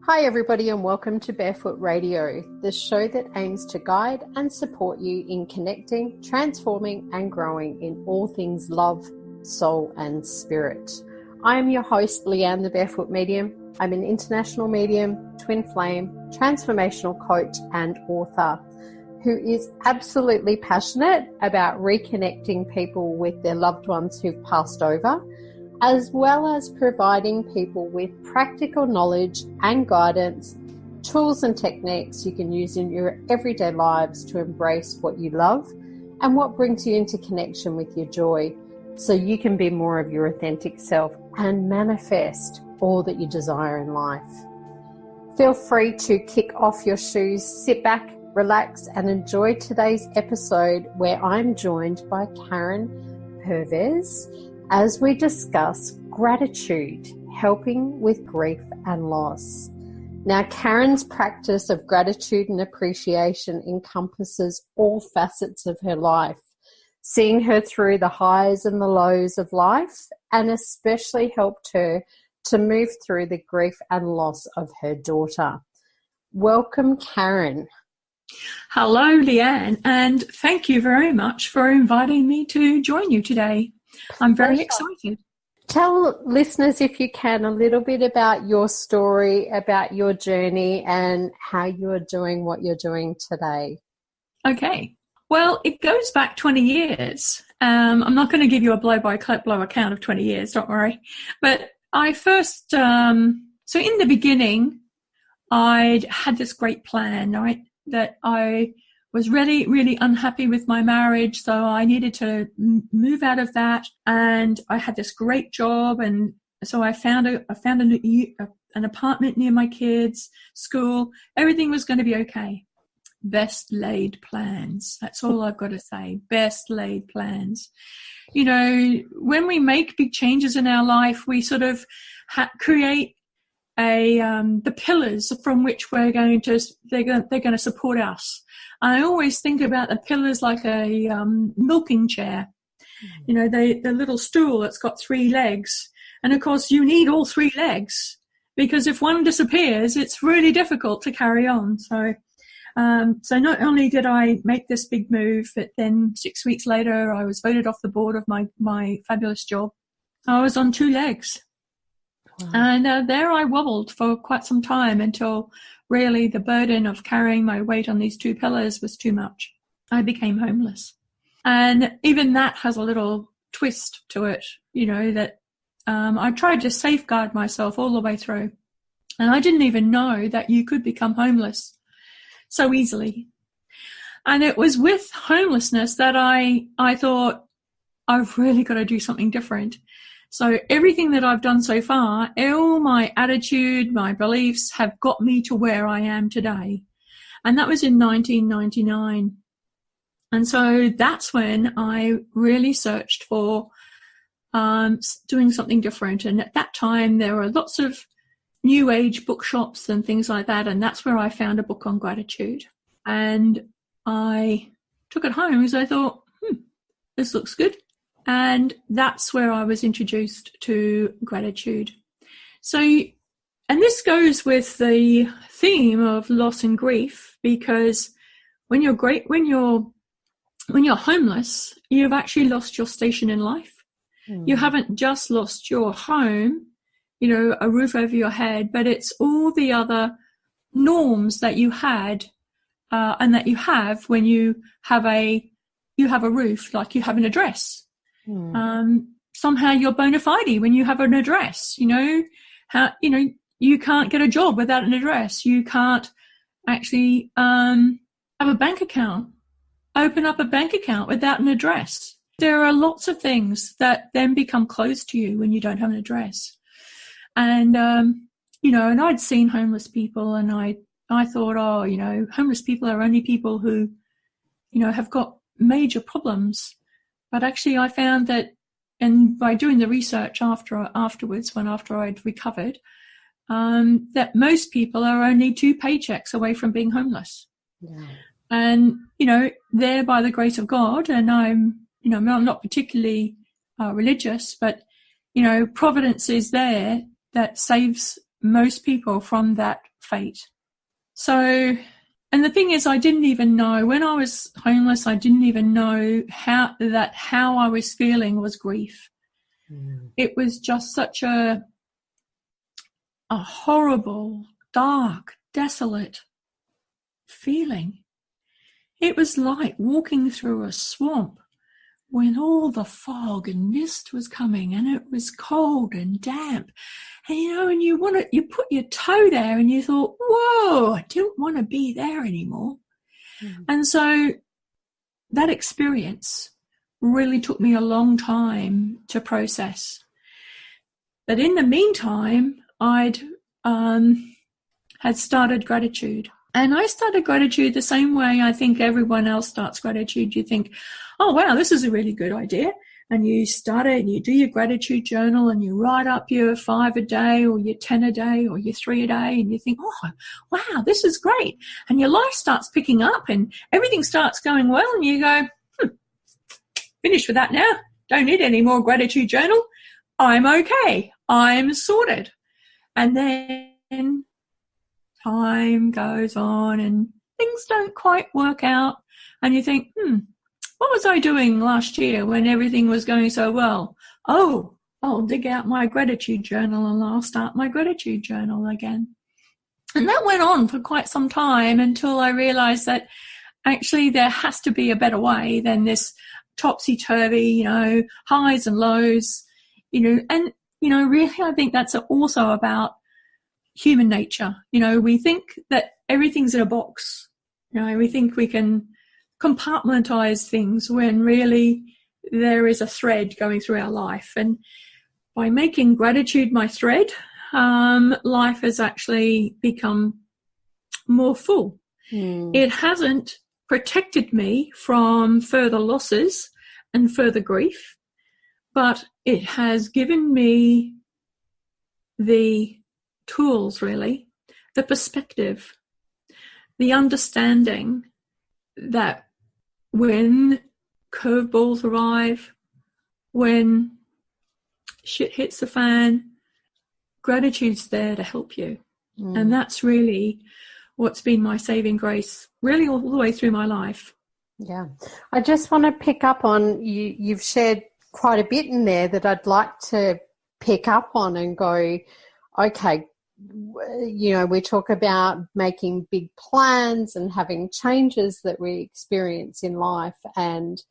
Hi everybody and welcome to Barefoot Radio, the show that aims to guide and support you in connecting, transforming and growing in all things love, soul and spirit. I am your host, Leanne, the Barefoot Medium. I'm an international medium, twin flame, transformational coach and author who is absolutely passionate about reconnecting people with their loved ones who've passed over, as well as providing people with practical knowledge and guidance, tools and techniques you can use in your everyday lives to embrace what you love and what brings you into connection with your joy, so you can be more of your authentic self and manifest all that you desire in life. Feel free to kick off your shoes, sit back, relax and enjoy today's episode where I'm joined by Karen Purves as we discuss gratitude, helping with grief and loss. Now, Karen's practice of gratitude and appreciation encompasses all facets of her life, seeing her through the highs and the lows of life, and especially helped her to move through the grief and loss of her daughter. Welcome, Karen. Hello, Leanne, and thank you very much for inviting me to join you today. I'm very excited. Tell listeners, if you can, a little bit about your story, about your journey, and how you're doing what you're doing today. Okay. Well, it goes back 20 years. I'm not going to give you a blow-by-blow account of 20 years, don't worry. But I first, so in the beginning, I'd had this great plan, right, that I was really unhappy with my marriage, so I needed to move out of that. And I had this great job, and so I found an apartment near my kids' school. Everything was going to be okay. Best laid plans. That's all I've got to say. Best laid plans. You know, when we make big changes in our life, we sort of create the pillars from which they're going to support us. I always think about the pillars like a milking chair. You know, the little stool that's got 3 legs. And of course you need all 3 legs, because if one disappears, it's really difficult to carry on. So not only did I make this big move, but then 6 weeks later I was voted off the board of my fabulous job. I was on 2 legs. Wow. And there I wobbled for quite some time until really the burden of carrying my weight on these 2 pillars was too much. I became homeless. And even that has a little twist to it, you know, that I tried to safeguard myself all the way through. And I didn't even know that you could become homeless so easily. And it was with homelessness that I thought, I've really got to do something different. So everything that I've done so far, all my attitude, my beliefs have got me to where I am today. And that was in 1999. And so that's when I really searched for doing something different. And at that time, there were lots of new age bookshops and things like that. And that's where I found a book on gratitude. And I took it home because I thought, this looks good. And that's where I was introduced to gratitude. So, and this goes with the theme of loss and grief, because when you're homeless, you've actually lost your station in life. You haven't just lost your home, you know, a roof over your head, but it's all the other norms that you had and that you have when you have a roof, like you have an address. Somehow you're bona fide when you have an address, you know, you can't get a job without an address. You can't actually have a bank account, open up a bank account without an address. There are lots of things that then become closed to you when you don't have an address. And, you know, and I'd seen homeless people, and I thought, oh, you know, homeless people are only people who, you know, have got major problems. But actually I found that, and by doing the research afterwards, after I'd recovered, that most people are only 2 paychecks away from being homeless. Yeah. And, you know, there by the grace of God, and I'm not particularly religious, but, you know, providence is there that saves most people from that fate. So, and the thing is, I didn't even know, when I was homeless, I didn't even know how I was feeling was grief. It was just such a horrible, dark, desolate feeling. It was like walking through a swamp when all the fog and mist was coming, and it was cold and damp. And, and you put your toe there and you thought, whoa, I don't want to be there anymore. And so that experience really took me a long time to process. But in the meantime, I'd had started gratitude. And I started gratitude the same way I think everyone else starts gratitude. You think, oh, wow, this is a really good idea. And you start it and you do your gratitude journal and you write up your 5 a day or your 10 a day or your 3 a day. And you think, oh, wow, this is great. And your life starts picking up and everything starts going well. And you go, finished with that now. Don't need any more gratitude journal. I'm okay. I'm sorted. And then time goes on and things don't quite work out. And you think, what was I doing last year when everything was going so well? Oh, I'll dig out my gratitude journal and I'll start my gratitude journal again. And that went on for quite some time until I realized that actually there has to be a better way than this topsy-turvy, highs and lows, and, really I think that's also about human nature. We think that everything's in a box. We think we can compartmentalize things when really there is a thread going through our life. And by making gratitude my thread, life has actually become more full. It hasn't protected me from further losses and further grief, but it has given me the tools, really, the perspective, the understanding that when curveballs arrive, when shit hits the fan, gratitude's there to help you. And that's really what's been my saving grace, really all the way through my life. Yeah. I just want to pick up on, you've shared quite a bit in there that I'd like to pick up on and go, okay, we talk about making big plans and having changes that we experience in life. And,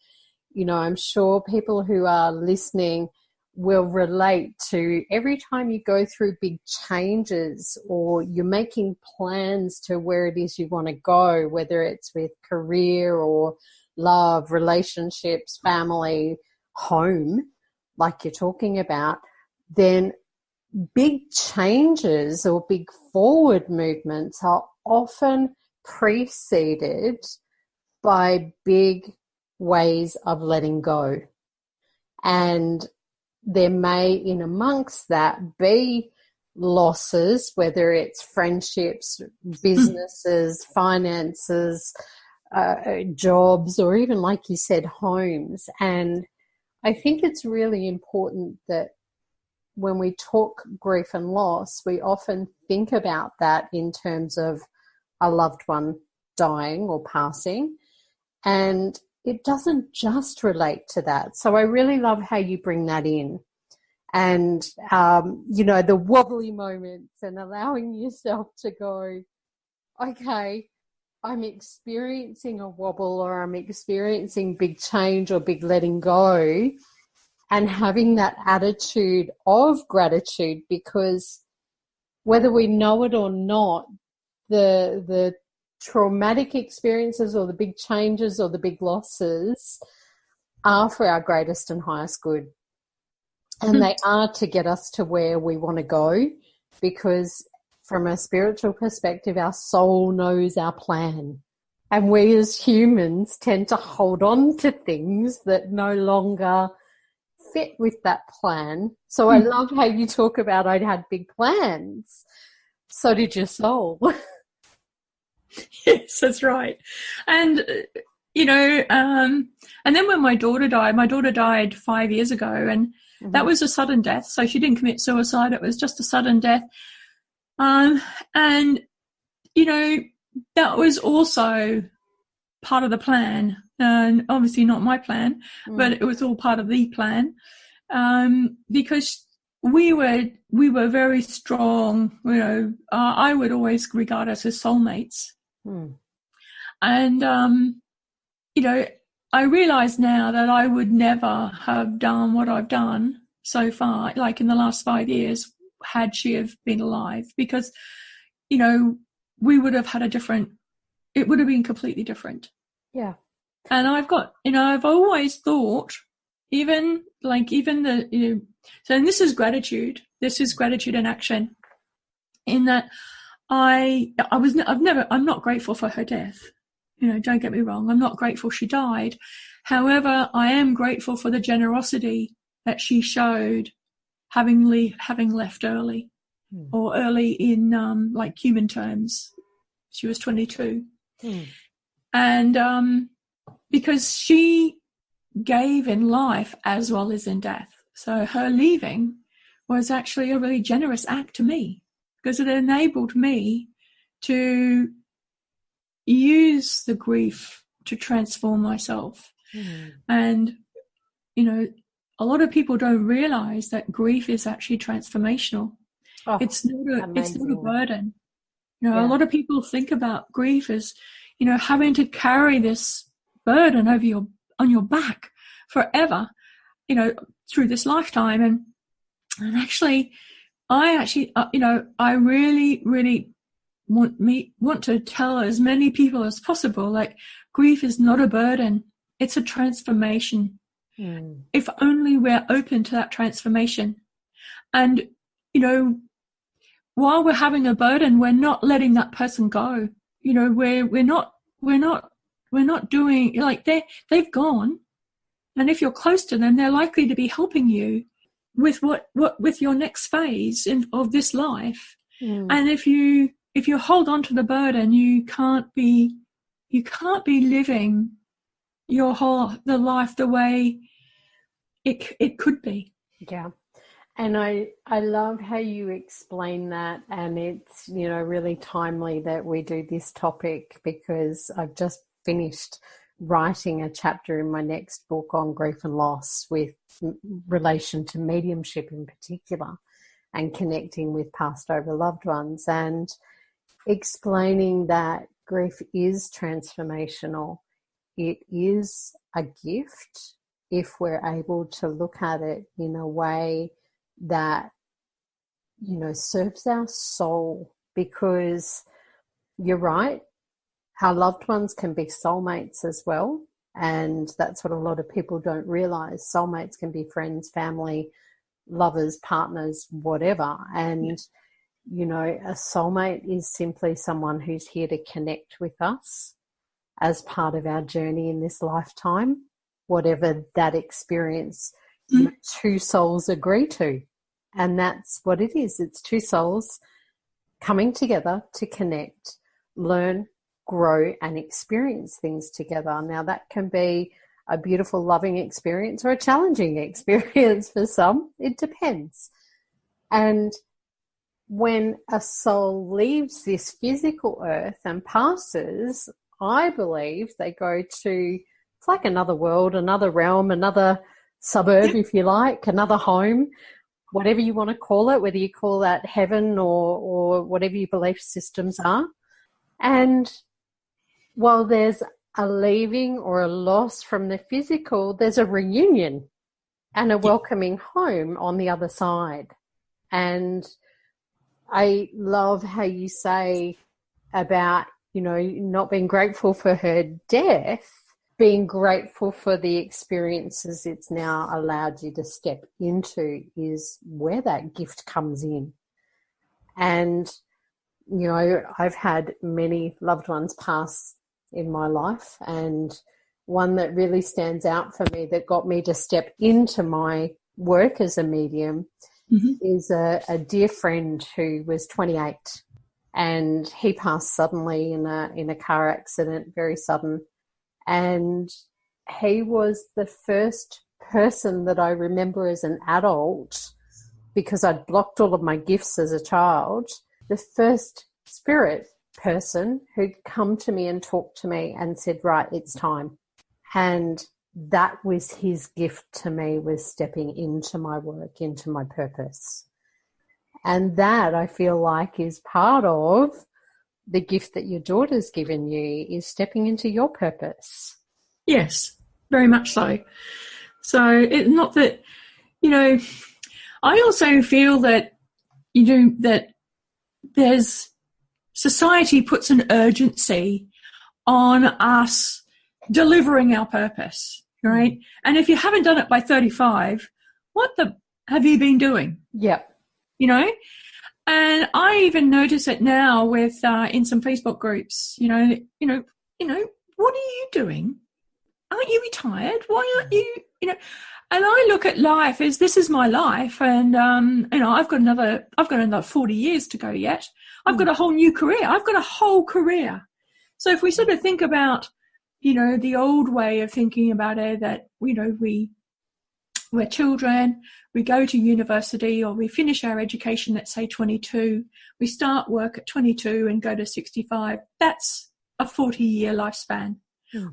I'm sure people who are listening will relate to every time you go through big changes or you're making plans to where it is you want to go, whether it's with career or love, relationships, family, home, like you're talking about, then big changes or big forward movements are often preceded by big ways of letting go. And there may, in amongst that, be losses, whether it's friendships, businesses, finances, jobs, or even, like you said, homes. And I think it's really important that when we talk grief and loss, we often think about that in terms of a loved one dying or passing. And it doesn't just relate to that. So I really love how you bring that in. And, the wobbly moments and allowing yourself to go, okay, I'm experiencing a wobble or I'm experiencing big change or big letting go, and having that attitude of gratitude, because whether we know it or not, the traumatic experiences or the big changes or the big losses are for our greatest and highest good. And they are to get us to where we want to go, because from a spiritual perspective, our soul knows our plan. And we as humans tend to hold on to things that no longer fit with that plan. So I love how you talk about I had big plans. So did your soul. Yes, that's right. And, and then when my daughter died 5 years ago, and that was a sudden death. So she didn't commit suicide. It was just a sudden death. And that was also part of the plan, and obviously not my plan, but it was all part of the plan, because we were very strong. I would always regard us as soulmates, and I realize now that I would never have done what I've done so far, like in the last 5 years, had she have been alive, because we would have had it would have been completely different. Yeah. And I've always thought, and this is gratitude. This is gratitude in action, in that I'm not grateful for her death. Don't get me wrong. I'm not grateful she died. However, I am grateful for the generosity that she showed, having left early, or early in like human terms. She was 22, and because she gave in life as well as in death. So her leaving was actually a really generous act to me, because it enabled me to use the grief to transform myself. And a lot of people don't realize that grief is actually transformational. It's not a burden. A lot of people think about grief as having to carry this burden on your back forever, through this lifetime. And actually I really, really want to tell as many people as possible, like, grief is not a burden. It's a transformation. If only we're open to that transformation. And, while we're having a burden, we're not letting that person go. We're not doing, like, they've gone. And if you're close to them, they're likely to be helping you with with your next phase of this life. And if you hold on to the burden, you can't be living the life the way it could be. Yeah. And I love how you explain that, and it's really timely that we do this topic, because I've just finished writing a chapter in my next book on grief and loss, with relation to mediumship in particular, and connecting with past over loved ones, and explaining that grief is transformational. It is a gift if we're able to look at it in a way that serves our soul, because you're right, our loved ones can be soulmates as well, and that's what a lot of people don't realize. Soulmates can be friends, family, lovers, partners, whatever. And a soulmate is simply someone who's here to connect with us as part of our journey in this lifetime, whatever that experience two souls agree to. And that's what it is. It's two souls coming together to connect, learn, grow, and experience things together. Now, that can be a beautiful, loving experience or a challenging experience for some. It depends. And when a soul leaves this physical earth and passes, I believe they go to, it's like another world, another realm, another suburb, if you like, another home, whatever you want to call it, whether you call that heaven or whatever your belief systems are. And while there's a leaving or a loss from the physical, there's a reunion and a welcoming home on the other side. And I love how you say about, not being grateful for her death, being grateful for the experiences it's now allowed you to step into, is where that gift comes in. And, I've had many loved ones pass in my life, and one that really stands out for me that got me to step into my work as a medium is a dear friend who was 28, and he passed suddenly in a car accident, very sudden. And he was the first person that I remember as an adult, because I'd blocked all of my gifts as a child, the first spirit person who'd come to me and talked to me and said, right, it's time. And that was his gift to me, was stepping into my work, into my purpose. And that, I feel like, is part of the gift that your daughter's given you, is stepping into your purpose. Yes, very much so. So it's not that, I also feel that, that there's society puts an urgency on us delivering our purpose, right? And if you haven't done it by 35, what the have you been doing? Yep. And I even notice it now with in some Facebook groups. What are you doing? Aren't you retired? Why aren't you? And I look at life as this is my life, and I've got another 40 years to go yet. I've got a whole new career. I've got a whole career. So if we sort of think about, the old way of thinking about it, that we're children, we go to university, or we finish our education at, say, 22, we start work at 22 and go to 65. That's a 40-year lifespan.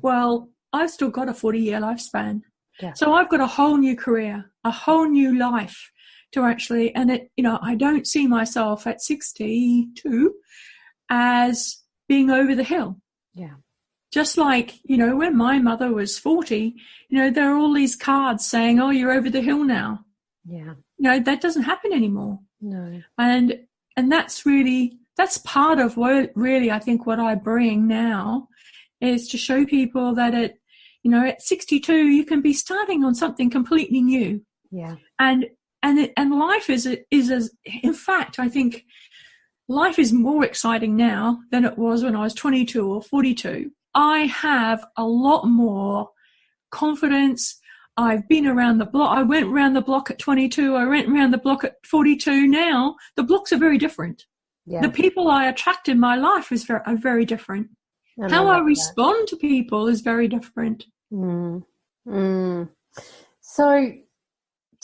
Well, I've still got a 40-year lifespan. Yeah. So I've got a whole new career, a whole new life to actually, and I don't see myself at 62 as being over the hill. Yeah. Just like, when my mother was 40, there are all these cards saying, oh, you're over the hill now. Yeah. That doesn't happen anymore. No. And that's part of what really I think what I bring now is to show people that at 62 you can be starting on something completely new. Yeah. And life is in fact, I think life is more exciting now than it was when I was 22 or 42. I have a lot more confidence. I've been around the block. I went around the block at 22. I went around the block at 42. Now the blocks are very different. Yeah. The people I attract in my life are very different. How I respond to people is very different. So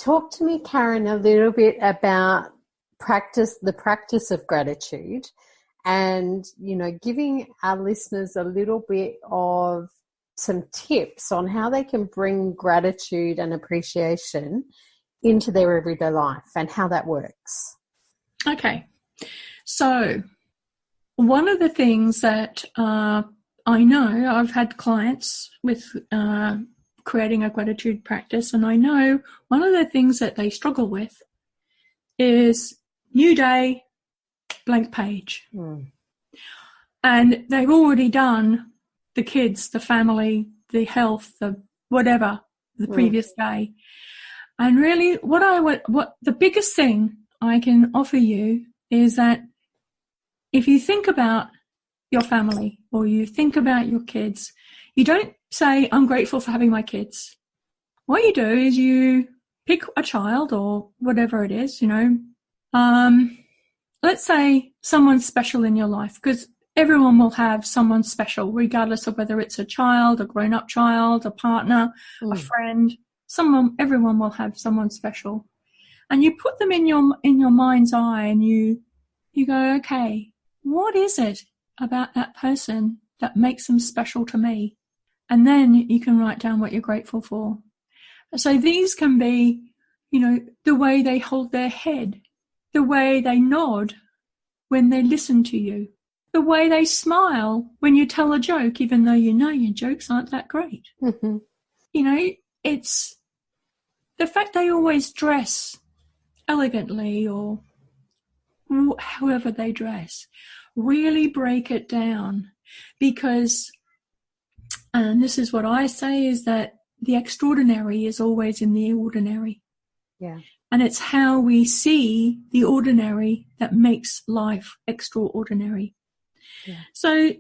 talk to me, Karen, a little bit about the practice of gratitude, and, giving our listeners a little bit of some tips on how they can bring gratitude and appreciation into their everyday life and how that works. Okay. So one of the things that I know, I've had clients with creating a gratitude practice, and I know one of the things that they struggle with is new day, blank page. And they've already done the kids, the family, the health, the whatever, the previous day. And really what the biggest thing I can offer you is that if you think about your family or you think about your kids, you don't say, I'm grateful for having my kids. What you do is you pick a child or whatever it is, let's say someone special in your life, because everyone will have someone special, regardless of whether it's a child, a grown-up child, a partner, a friend. Everyone will have someone special. And you put them in your mind's eye, and you go, okay, what is it about that person that makes them special to me? And then you can write down what you're grateful for. So these can be, the way they hold their head, the way they nod when they listen to you, the way they smile when you tell a joke, even though your jokes aren't that great. It's the fact they always dress elegantly, or however they dress. Really break it down, because, and this is what I say, is that the extraordinary is always in the ordinary. Yeah. And it's how we see the ordinary that makes life extraordinary. Yeah. So,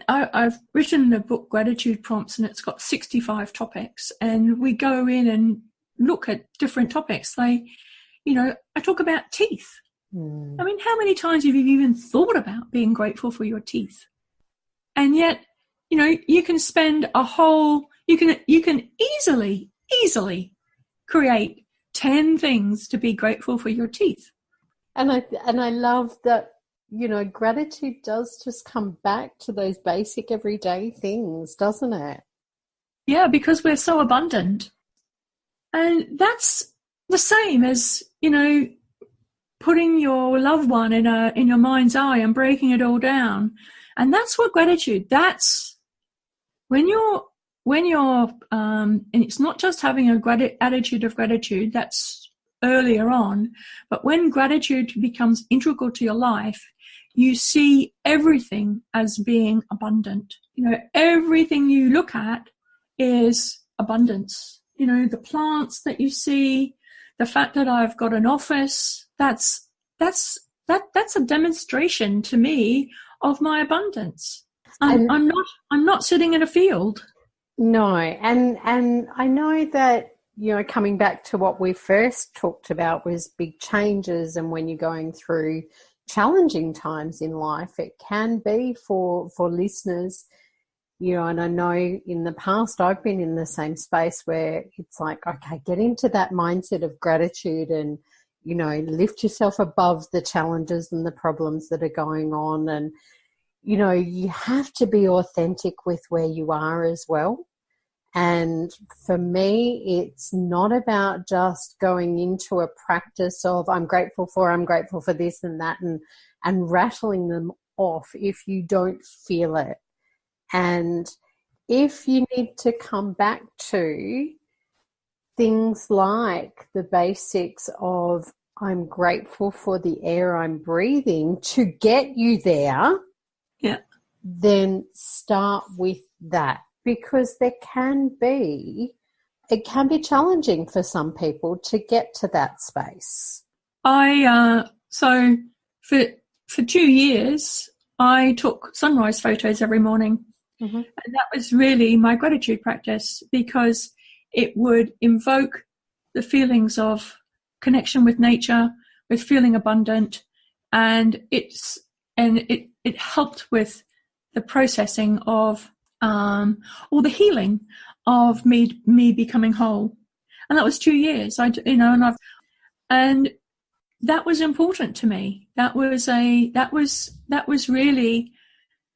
I've written the book Gratitude Prompts, and it's got 65 topics, and we go in and look at different topics. I talk about teeth. I mean, how many times have you even thought about being grateful for your teeth? And yet, you can spend you can easily create 10 things to be grateful for your teeth. And I love that gratitude does just come back to those basic everyday things, doesn't it? Yeah, because we're so abundant. And that's the same as, putting your loved one in your mind's eye and breaking it all down. And that's what gratitude, that's when you're and it's not just having a attitude of gratitude, that's earlier on, but when gratitude becomes integral to your life, you see everything as being abundant. Everything you look at is abundance. The plants that you see, the fact that I've got an office, that's a demonstration to me of my abundance. I'm not sitting in a field. No, and I know that, coming back to what we first talked about was big changes, and when you're going through challenging times in life, it can be for listeners, and I know in the past I've been in the same space where it's like, okay, get into that mindset of gratitude and, lift yourself above the challenges and the problems that are going on. And, you have to be authentic with where you are as well. And for me, it's not about just going into a practice of I'm grateful for this and that and rattling them off if you don't feel it. And if you need to come back to things like the basics of I'm grateful for the air I'm breathing to get you there, then start with that. Because it can be challenging for some people to get to that space. So for 2 years, I took sunrise photos every morning. Mm-hmm. And that was really my gratitude practice, because it would invoke the feelings of connection with nature, with feeling abundant, and it helped with the processing of or the healing of me becoming whole. And that was 2 years. And that was important to me. That was really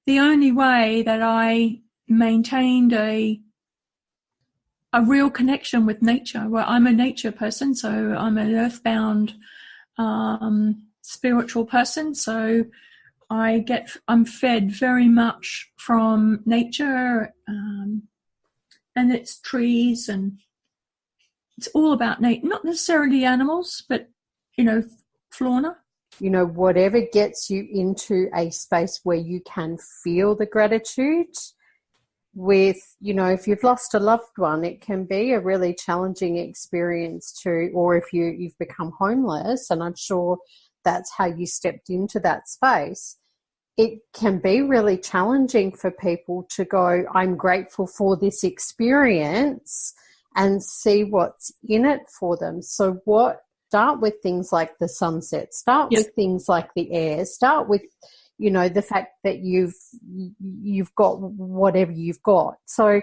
the only way that I maintained a real connection with nature. Well, I'm a nature person, so I'm an earthbound spiritual person. So I'm fed very much from nature, and its trees, and it's all about nature, not necessarily animals, but, fauna. Whatever gets you into a space where you can feel the gratitude with, if you've lost a loved one, it can be a really challenging experience or if you've become homeless, and I'm sure that's how you stepped into that space. It can be really challenging for people to go, I'm grateful for this experience, and see what's in it for them. So start with things like the sunset, start with things like the air, start with, the fact that you've got whatever you've got. So,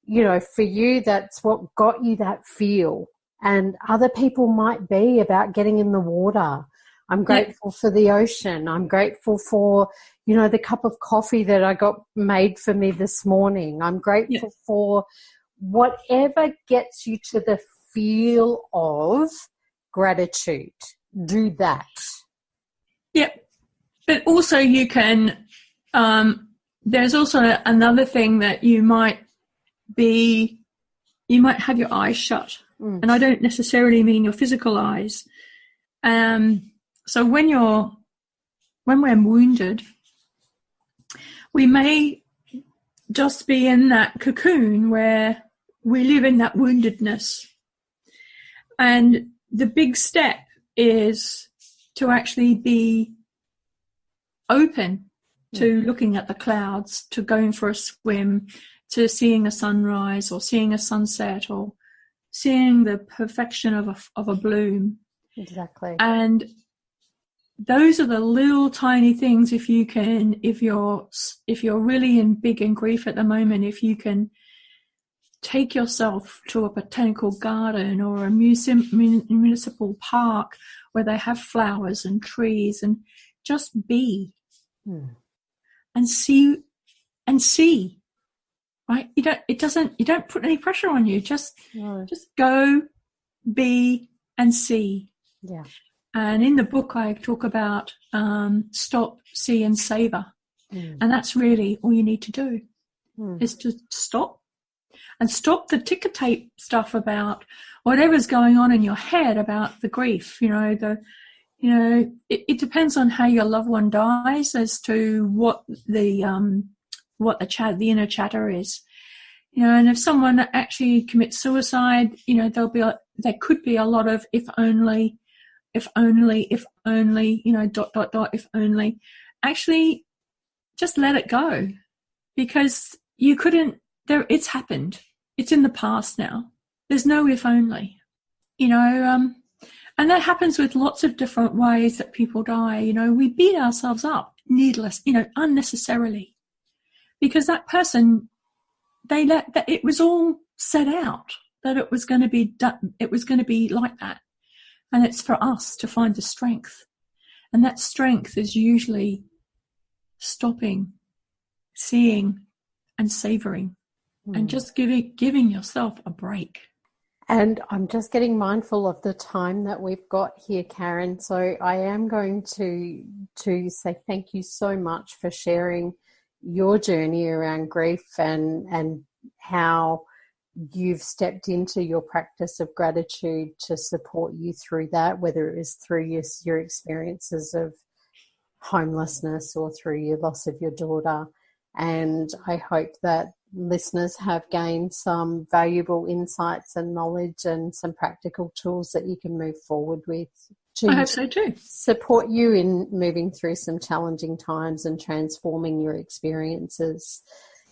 for you, that's what got you that feel. And other people might be about getting in the water. I'm grateful for the ocean. I'm grateful for, the cup of coffee that I got made for me this morning. I'm grateful for whatever gets you to the feel of gratitude. Do that. Yep. But also you can, there's also another thing that you might have your eyes shut. And I don't necessarily mean your physical eyes. So when we're wounded, we may just be in that cocoon where we live in that woundedness. And the big step is to actually be open to looking at the clouds, to going for a swim, to seeing a sunrise or seeing a sunset or seeing the perfection of a bloom. Exactly. And those are the little tiny things. If you're really in big in grief at the moment, if you can take yourself to a botanical garden or a municipal park where they have flowers and trees, and just be and see, right? You don't put any pressure on you. Just go, be, and see. Yeah. And in the book, I talk about stop, see, and savor. And that's really all you need to do is to stop. And stop the ticker tape stuff about whatever's going on in your head about the grief. It depends on how your loved one dies as to what the inner chatter is. And if someone actually commits suicide, there could be a lot of if only, if only, if only. Actually, just let it go, because you couldn't. It's happened. It's in the past now. There's no if only, and that happens with lots of different ways that people die. We beat ourselves up unnecessarily, because that person, it was all set out that it was going to be done. It was going to be like that. And it's for us to find the strength. And that strength is usually stopping, seeing, and savoring. And just giving yourself a break. And I'm just getting mindful of the time that we've got here, Karen. So I am going to say thank you so much for sharing your journey around grief and how you've stepped into your practice of gratitude to support you through that, whether it was through your experiences of homelessness or through your loss of your daughter. And I hope that listeners have gained some valuable insights and knowledge and some practical tools that you can move forward with I hope so too. Support you in moving through some challenging times and transforming your experiences.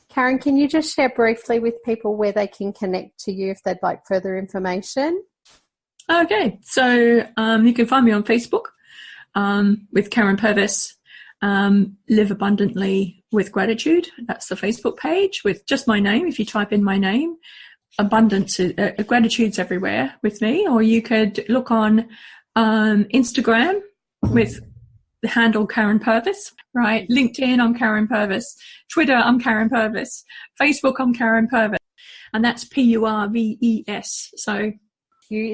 Karen, can you just share briefly with people where they can connect to you if they'd like further information? Okay, so you can find me on Facebook with Karen Purves. Live Abundantly with Gratitude. That's the Facebook page with just my name. If you type in my name, abundance, gratitude's everywhere with me. Or you could look on Instagram with the handle Karen Purves, right? LinkedIn, I'm Karen Purves. Twitter, I'm Karen Purves. Facebook, I'm Karen Purves. And that's Purves. So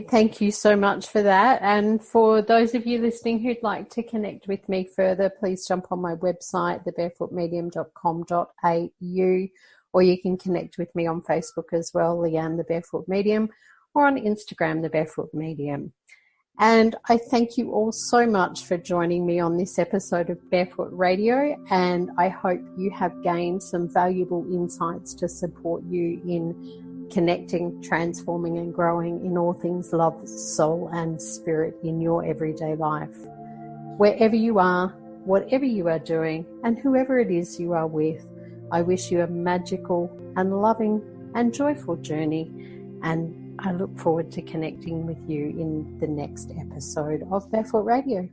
thank you so much for that. And for those of you listening who'd like to connect with me further, please jump on my website, thebarefootmedium.com.au, or you can connect with me on Facebook as well, Leanne, the Barefoot Medium, or on Instagram, the Barefoot Medium. And I thank you all so much for joining me on this episode of Barefoot Radio, and I hope you have gained some valuable insights to support you in connecting, transforming and growing in all things love, soul and spirit in your everyday life. Wherever you are, whatever you are doing, and whoever it is you are with, I wish you a magical and loving and joyful journey, and I look forward to connecting with you in the next episode of Barefoot Radio.